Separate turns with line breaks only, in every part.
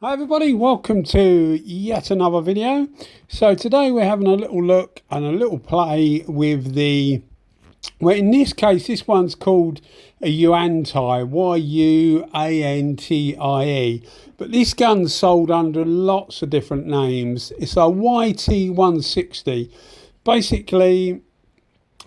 Hi everybody, welcome to yet another video. So today we're having a little look and a little play with the, well, in this case this one's called a Yuantie, Y-U-A-N-T-I-E, but this gun's sold under lots of different names. It's a YT160. Basically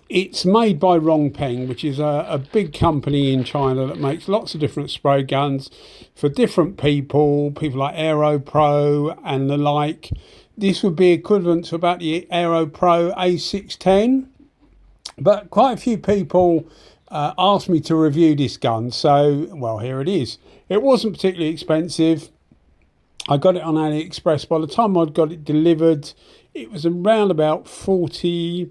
it's made by Rongpengs, which is a big company in China that makes lots of different spray guns for different people like Aeropro and the like. This would be equivalent to about the Aeropro A610, but quite a few people asked me to review this gun, so well, here it is. It wasn't particularly expensive. I got it on AliExpress. By the time I'd got it delivered, it was around about 42,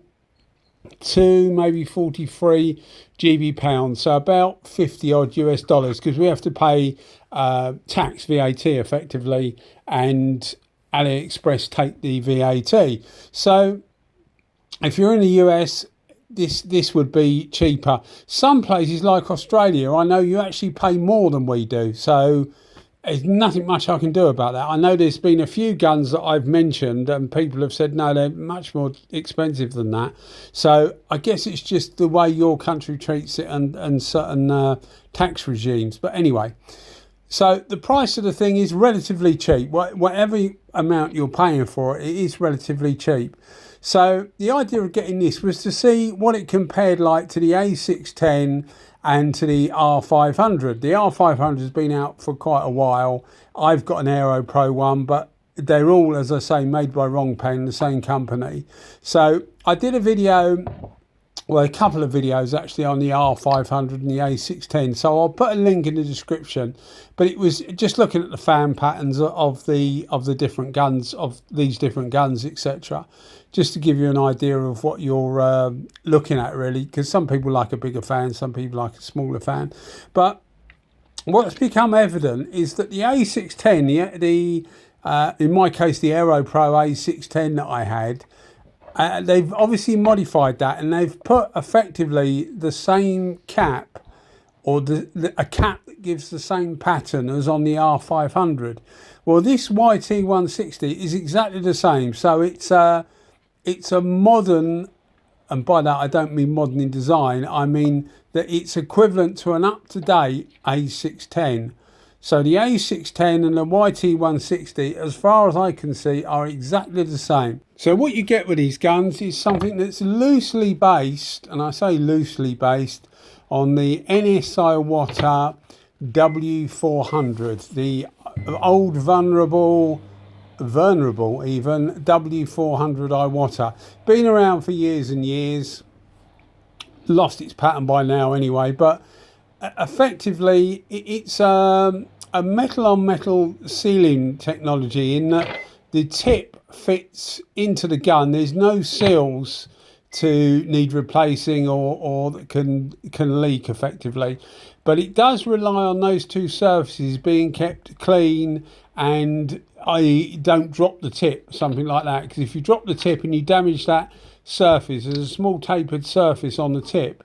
maybe 43 GB pounds, so about 50 odd US dollars, because we have to pay tax, VAT effectively, and AliExpress take the VAT. So if you're in the US, this would be cheaper. Some places like Australia, I know you actually pay more than we do, so there's nothing much I can do about that. I know there's been a few guns that I've mentioned and people have said no, they're much more expensive than that. So I guess it's just the way your country treats it and certain tax regimes. But anyway, so the price of the thing is relatively cheap. Whatever amount you're paying for it, it is relatively cheap. So the idea of getting this was to see what it compared like to the A610 and to the R500. The R500 has been out for quite a while. I've got an Aeropro one, but they're all, as I say, made by Rongpengs, the same company. So I did a video, well, a couple of videos actually, on the R500 and the A610. So I'll put a link in the description. But it was just looking at the fan patterns of the different guns, of these different guns, etc. Just to give you an idea of what you're looking at, really, because some people like a bigger fan, some people like a smaller fan. But what's become evident is that the A610, in my case the Aeropro A610 that I had, they've obviously modified that, and they've put effectively the same cap, or a cap that gives the same pattern as on the R500. Well, this YT160 is exactly the same. So it's a modern, and by that I don't mean modern in design, I mean that it's equivalent to an up-to-date A610. So the A610 and the YT160, as far as I can see, are exactly the same. So what you get with these guns is something that's loosely based, and I say loosely based, on the Iwata W400, the old vulnerable even W400 Iwata. Been around for years and years, lost its pattern by now anyway, but effectively it's a metal on metal sealing technology, in that the tip fits into the gun. There's no seals to need replacing or that can leak effectively, but it does rely on those two surfaces being kept clean, and I don't drop the tip, something like that, because if you drop the tip and you damage that surface, there's a small tapered surface on the tip.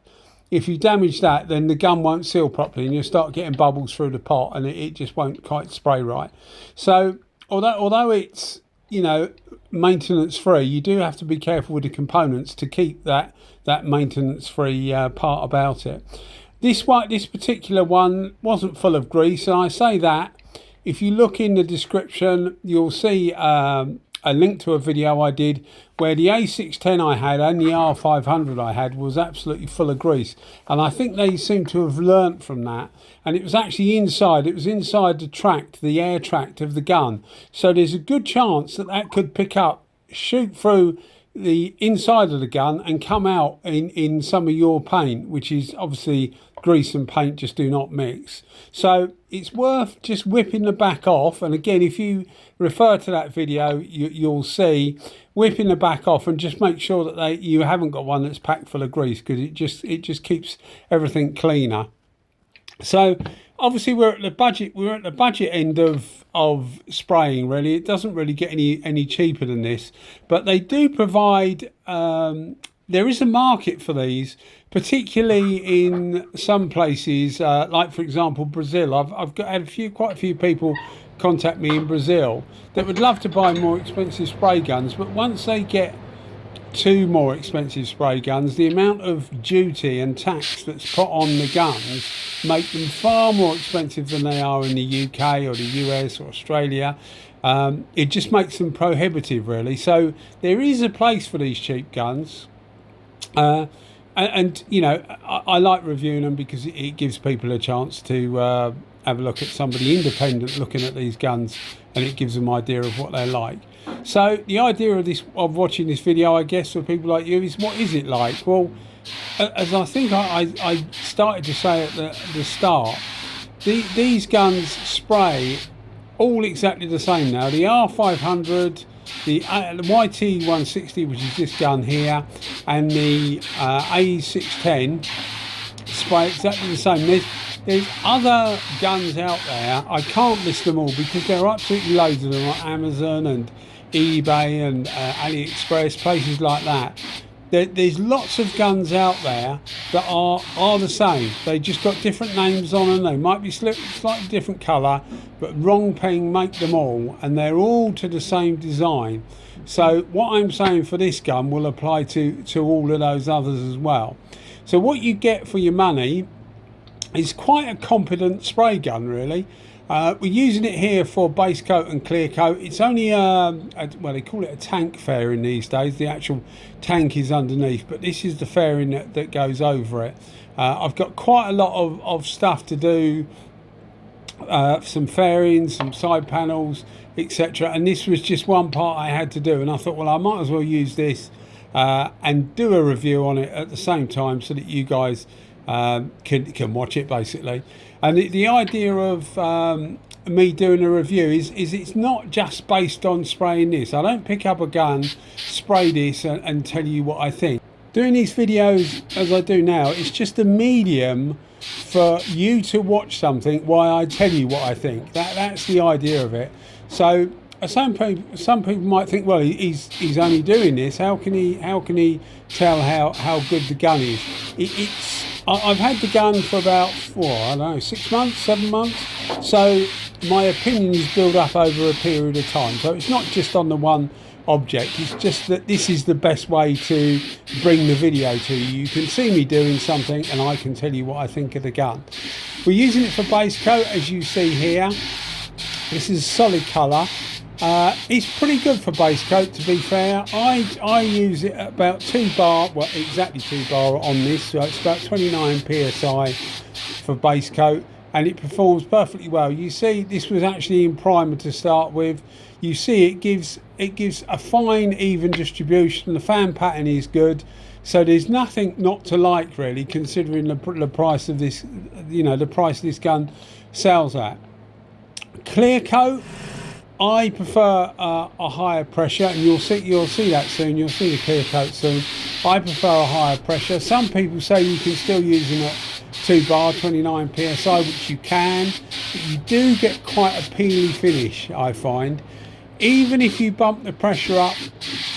If you damage that, then the gun won't seal properly and you'll start getting bubbles through the pot, and it just won't quite spray right. So although it's, you know, maintenance free, you do have to be careful with the components to keep that maintenance free part about it. This particular one wasn't full of grease, and I say that, if you look in the description, you'll see a link to a video I did where the A610 I had and the R500 I had was absolutely full of grease, and I think they seem to have learnt from that. And it was actually inside, it was inside the tract, the air tract of the gun, so there's a good chance that that could pick up, shoot through the inside of the gun and come out in some of your paint, which is obviously grease and paint just do not mix. So it's worth just whipping the back off, and again, if you refer to that video, you'll see whipping the back off, and just make sure that you haven't got one that's packed full of grease, because it just keeps everything cleaner. So obviously we're at the budget end of spraying, really. It doesn't really get any cheaper than this, but they do provide, there is a market for these, particularly in some places, like for example Brazil. I've had quite a few people contact me in Brazil that would love to buy more expensive spray guns, but once they get 2 more expensive spray guns, the amount of duty and tax that's put on the guns make them far more expensive than they are in the UK or the US or Australia. It just makes them prohibitive, really. So there is a place for these cheap guns. And you know, I like reviewing them because it gives people a chance to have a look at somebody independent looking at these guns, and it gives them an idea of what they're like. So the idea of watching this video, I guess, for people like you is, what is it like? Well, as I think I started to say at the start, these guns spray all exactly the same now. The A500, the YT160, which is this gun here, and the A610 spray exactly the same. There's other guns out there. I can't list them all because there are absolutely loads of them on Amazon and eBay and AliExpress, places like that. There's lots of guns out there that are the same. They just got different names on them. They might be slightly different colour, but Rongpengs make them all, and they're all to the same design. So what I'm saying for this gun will apply to all of those others as well. So what you get for your money is quite a competent spray gun, really. We're using it here for base coat and clear coat. It's only well, they call it a tank fairing these days. The actual tank is underneath, but this is the fairing that goes over it. I've got quite a lot of stuff to do, some fairings, some side panels, etc. And this was just one part I had to do, and I thought, well, I might as well use this and do a review on it at the same time so that you guys can watch it, basically. And the idea of me doing a review is it's not just based on spraying this. I don't pick up a gun, spray this and tell you what I think. Doing these videos as I do now, it's just a medium for you to watch something while I tell you what I think. That's the idea of it. So some people might think, well, he's only doing this. How can he tell how good the gun is? I've had the gun for about, I don't know, 6 months, 7 months. So my opinion is built up over a period of time. So it's not just on the one object. It's just that this is the best way to bring the video to you. You can see me doing something and I can tell you what I think of the gun. We're using it for base coat, as you see here. This is solid colour. It's pretty good for base coat, to be fair. I use it at about 2 bar, well, exactly 2 bar on this, so it's about 29 psi for base coat, and it performs perfectly well. You see, this was actually in primer to start with. You see, it gives a fine, even distribution. The fan pattern is good, so there's nothing not to like, really, considering the price of this, you know, the price this gun sells at. Clear coat, I prefer a higher pressure, and you'll see that soon. You'll see the clear coat soon. I prefer a higher pressure. Some people say you can still use them at 2 bar, 29 psi, which you can, but you do get quite a peely finish, I find. Even if you bump the pressure up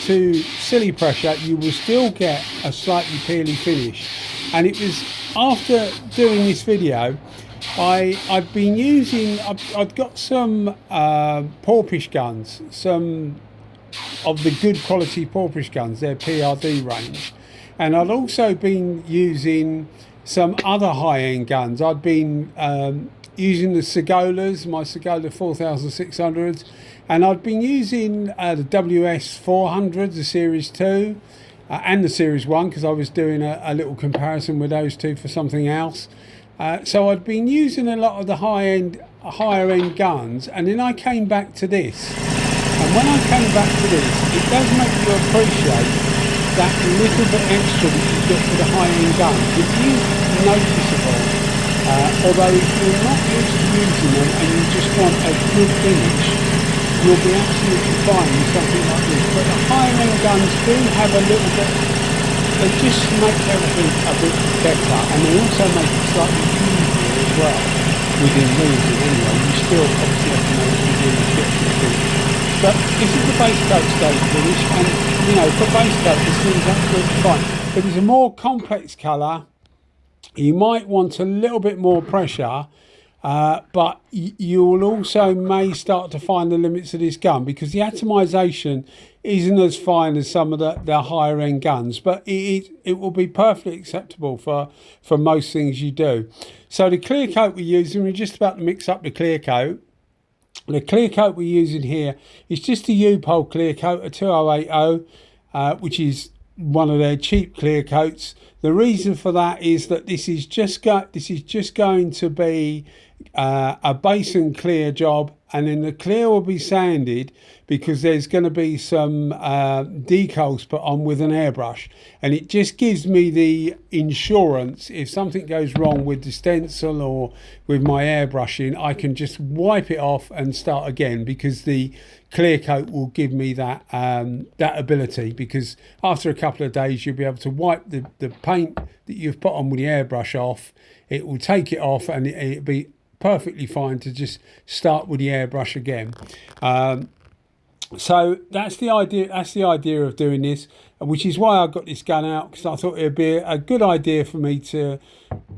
to silly pressure, you will still get a slightly peely finish. And it was after doing this video, I've been using, I've got some Porpish guns, some of the good quality Porpish guns, their PRD range, and I'd also been using some other high-end guns. I'd been using the Segolas, my Segola 4600s, and I'd been using the WS400s, the Series 2, and the Series 1, because I was doing a little comparison with those two for something else. So I'd been using a lot of the higher end guns, and then I came back to this. And when I came back to this, it does make you appreciate that little bit extra that you get for the high end guns. It is noticeable, although if you're not used to using them and you just want a good finish, you'll be absolutely fine with something like this. But the higher end guns do have a little bit, they just make everything a bit better, and they also make it slightly easier as well. Within reason, anyway. You still obviously have to know what you're doing to get to the finish. But this is the base coat stage finish, and you know, for base coat this thing's absolutely fine. If it's a more complex colour, you might want a little bit more pressure, but you will also may start to find the limits of this gun, because the atomization isn't as fine as some of the higher end guns, but it will be perfectly acceptable for most things you do. So the clear coat we're using, we're just about to mix up the clear coat. The clear coat we're using here is just a U-Pole clear coat, a 2080, which is one of their cheap clear coats. The reason for that is that this is just going to be a base and clear job, and then the clear will be sanded, because there's going to be some decals put on with an airbrush, and it just gives me the insurance if something goes wrong with the stencil or with my airbrushing, I can just wipe it off and start again, because the clear coat will give me that that ability, because after a couple of days you'll be able to wipe the paint that you've put on with the airbrush off. It will take it off, and it'll be perfectly fine to just start with the airbrush again. So that's the idea of doing this, which is why I got this gun out, because I thought it would be a good idea for me to,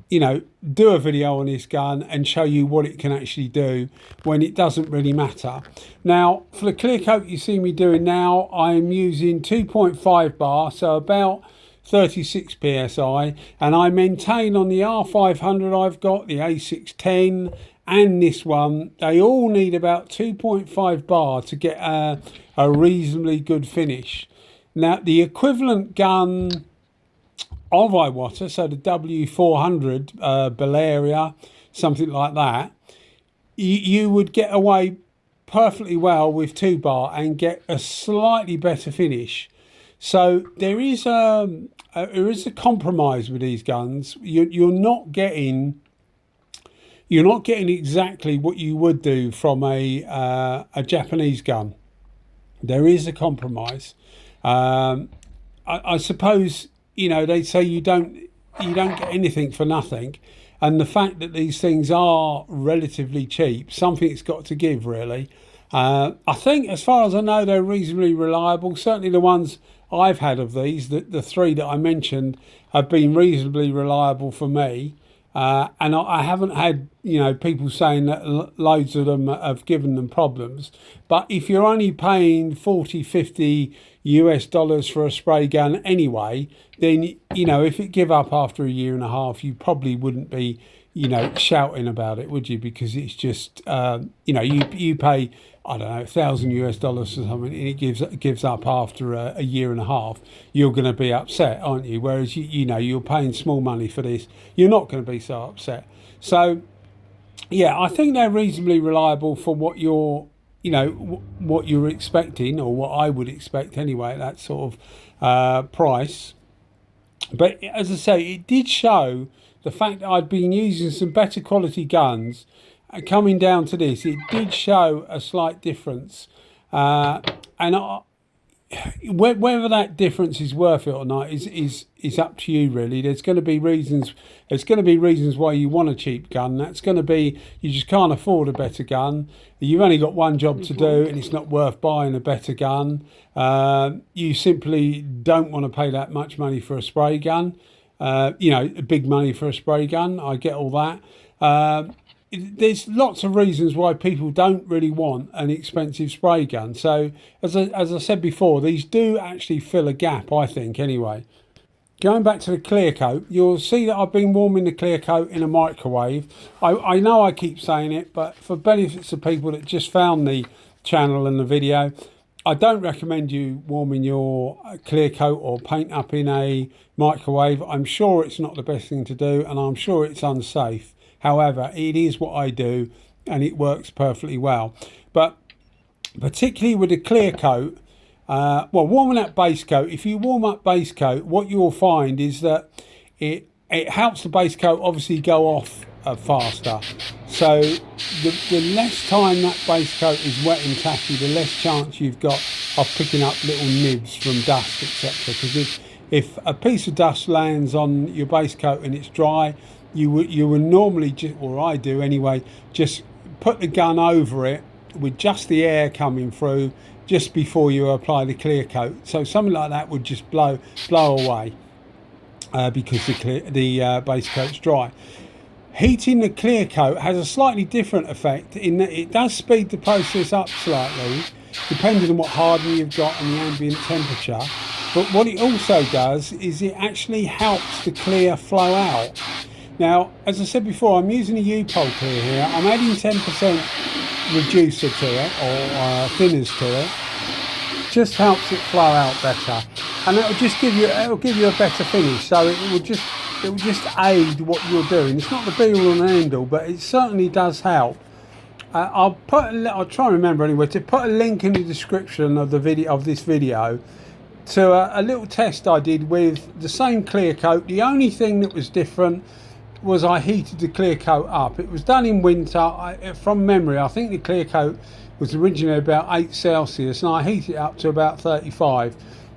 do a video on this gun and show you what it can actually do when it doesn't really matter. Now, for the clear coat you see me doing now, I'm using 2.5 bar, so about 36 psi, and I maintain on the A500 I've got, the A610 and this one, they all need about 2.5 bar to get a reasonably good finish. Now the equivalent gun of Iwata, so the W400 Balearia, something like that, you would get away perfectly well with 2 bar and get a slightly better finish. So there is a compromise with these guns. You're not getting exactly what you would do from a Japanese gun. There is a compromise. I suppose, they say you don't get anything for nothing, and the fact that these things are relatively cheap, something's got to give, really. I think, as far as I know, they're reasonably reliable. Certainly the ones I've had of these, the 3 that I mentioned, have been reasonably reliable for me. And I haven't had, people saying that loads of them have given them problems. But if you're only paying $40-50 US for a spray gun anyway, then, if it give up after a year and a half, you probably wouldn't be, shouting about it, would you? Because it's just, you pay, I don't know, $1,000 US for something, and it gives up after a year and a half, you're going to be upset, aren't you? Whereas you're paying small money for this, you're not going to be so upset. So yeah, I think they're reasonably reliable for what you're expecting, or what I would expect anyway, at that sort of price. But as I say, it did show the fact that I'd been using some better quality guns. Coming down to this, it did show a slight difference, and whether that difference is worth it or not is up to you, really. There's going to be reasons. There's going to be reasons why you want a cheap gun. That's going to be, you just can't afford a better gun. You've only got one job to do, and it's not worth buying a better gun. You simply don't want to pay that much money for a spray gun. Big money for a spray gun. I get all that. There's lots of reasons why people don't really want an expensive spray gun. So as I said before, these do actually fill a gap, I think, anyway. Going back to the clear coat, you'll see that I've been warming the clear coat in a microwave. I know I keep saying it, but for benefits of people that just found the channel and the video, I don't recommend you warming your clear coat or paint up in a microwave. I'm sure it's not the best thing to do, and I'm sure it's unsafe. However, it is what I do, and it works perfectly well. But particularly with the clear coat, warming up base coat, if you warm up base coat, what you'll find is that it helps the base coat obviously go off faster. So the less time that base coat is wet and tacky, the less chance you've got of picking up little nibs from dust, etc. Because if a piece of dust lands on your base coat and it's dry, you would normally, or I do anyway, just put the gun over it with just the air coming through just before you apply the clear coat. So something like that would just blow away because the base coat's dry. Heating the clear coat has a slightly different effect in that it does speed the process up slightly, depending on what hardening you've got and the ambient temperature. But what it also does is it actually helps the clear flow out. Now, as I said before, I'm using a U-pole clear here. I'm adding 10% reducer to it, or thinners to it. Just helps it flow out better, and it'll give you a better finish. So it will just aid what you're doing. It's not the be all and end all, but it certainly does help. I'll try and remember anyway to put a link in the description of the video of this video to a little test I did with the same clear coat. The only thing that was different was I heated the clear coat up. It was done in winter. From memory, I think the clear coat was originally about 8 Celsius, and I heated it up to about 35,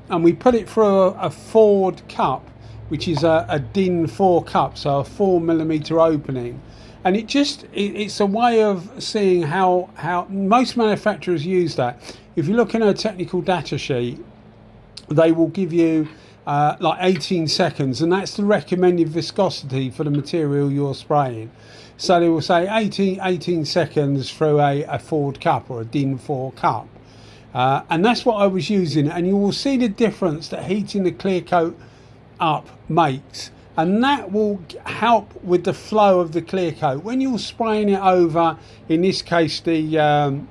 and we put it through a Ford cup, which is a DIN 4 cup, so a 4mm opening. And it's a way of seeing how most manufacturers use that. If you look in a technical data sheet, they will give you like 18 seconds, and that's the recommended viscosity for the material you're spraying. So they will say 18 seconds through a Ford cup or a DIN 4 cup. And that's what I was using, and you will see the difference that heating the clear coat up makes, and that will help with the flow of the clear coat. When you're spraying it over, in this case the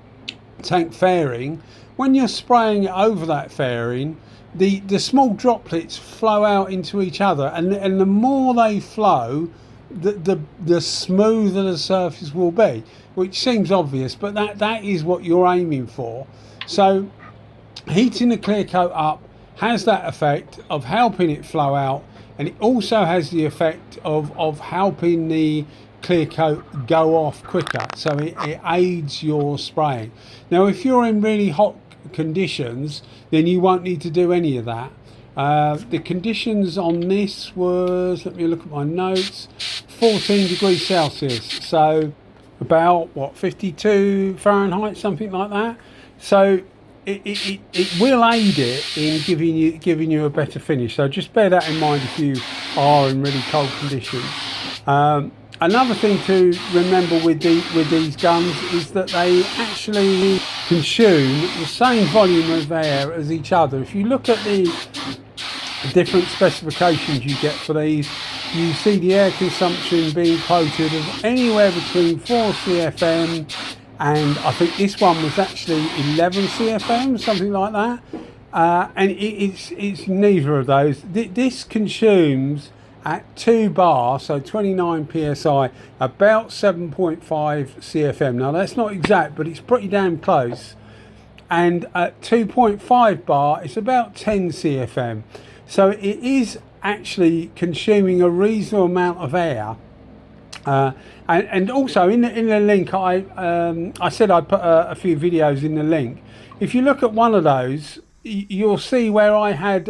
tank fairing, when you're spraying it over that fairing, the small droplets flow out into each other, and the more they flow, the smoother the surface will be, which seems obvious, but that is what you're aiming for. So heating the clear coat up has that effect of helping it flow out, and it also has the effect of helping the clear coat go off quicker, so it aids your spraying. Now if you're in really hot conditions, then you won't need to do any of that. The conditions on this was, let me look at my notes, 14 degrees Celsius, so about what, 52 Fahrenheit, something like that. So it will aid it in giving you a better finish. So just bear that in mind if you are in really cold conditions. Another thing to remember with these guns is that they actually consume the same volume of air as each other. If you look at the different specifications you get for these, you see the air consumption being quoted as anywhere between 4 CFM and I think this one was actually 11 CFM, something like that. And it's neither of those. This consumes at 2 bar, so 29 psi, about 7.5 CFM. Now that's not exact, but it's pretty damn close. And at 2.5 bar, it's about 10 CFM. So it is actually consuming a reasonable amount of air. And also in the link, I said I'd put a few videos in the link. If you look at one of those, you'll see where I had,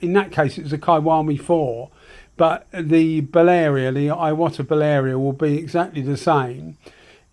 in that case it was a Kiwami 4, but the Balearia, the Iwata Balearia, will be exactly the same.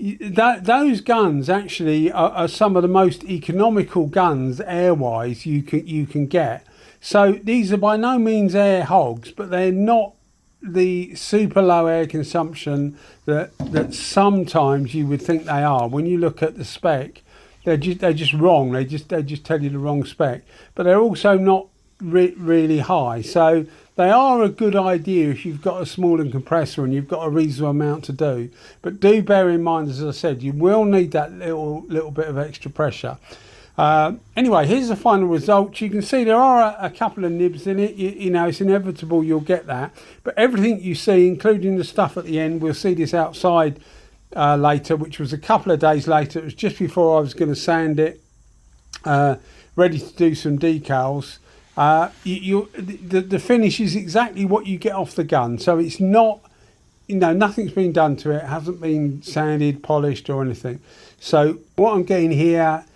Those guns actually are some of the most economical guns air-wise you can get. So these are by no means air hogs, but they're not the super low air consumption that sometimes you would think they are. When you look at the spec, they're just wrong. They just tell you the wrong spec, but they're also not really high. So they are a good idea if you've got a smaller compressor and you've got a reasonable amount to do. But do bear in mind, as I said, you will need that little bit of extra pressure. Anyway, here's the final result. You can see there are a couple of nibs in it. You know, it's inevitable you'll get that. But everything you see, including the stuff at the end, we'll see this outside later, which was a couple of days later. It was just before I was going to sand it, ready to do some decals. The finish is exactly what you get off the gun. So it's not, you know, nothing's been done to it. It hasn't been sanded, polished or anything. So what I'm getting here,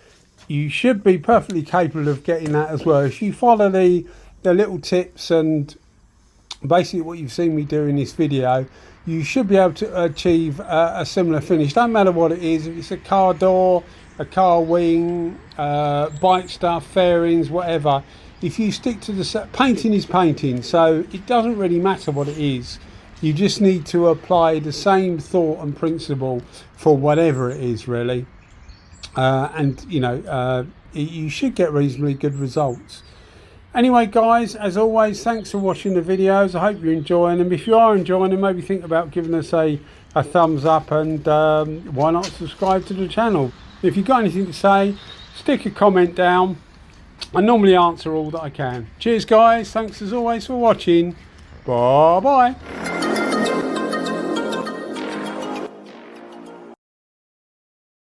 you should be perfectly capable of getting that as well. If you follow the little tips and basically what you've seen me do in this video, you should be able to achieve a similar finish. Don't matter what it is, if it's a car door, a car wing, bike stuff, fairings, whatever. If you stick to the painting is painting, so it doesn't really matter what it is. You just need to apply the same thought and principle for whatever it is, really. And you know, you should get reasonably good results. Anyway guys, as always, thanks for watching the videos. I hope you're enjoying them. If you are enjoying them, maybe think about giving us a thumbs up, and why not subscribe to the channel. If you've got anything to say, stick a comment down. I normally answer all that I can. Cheers guys, thanks as always for watching. Bye bye.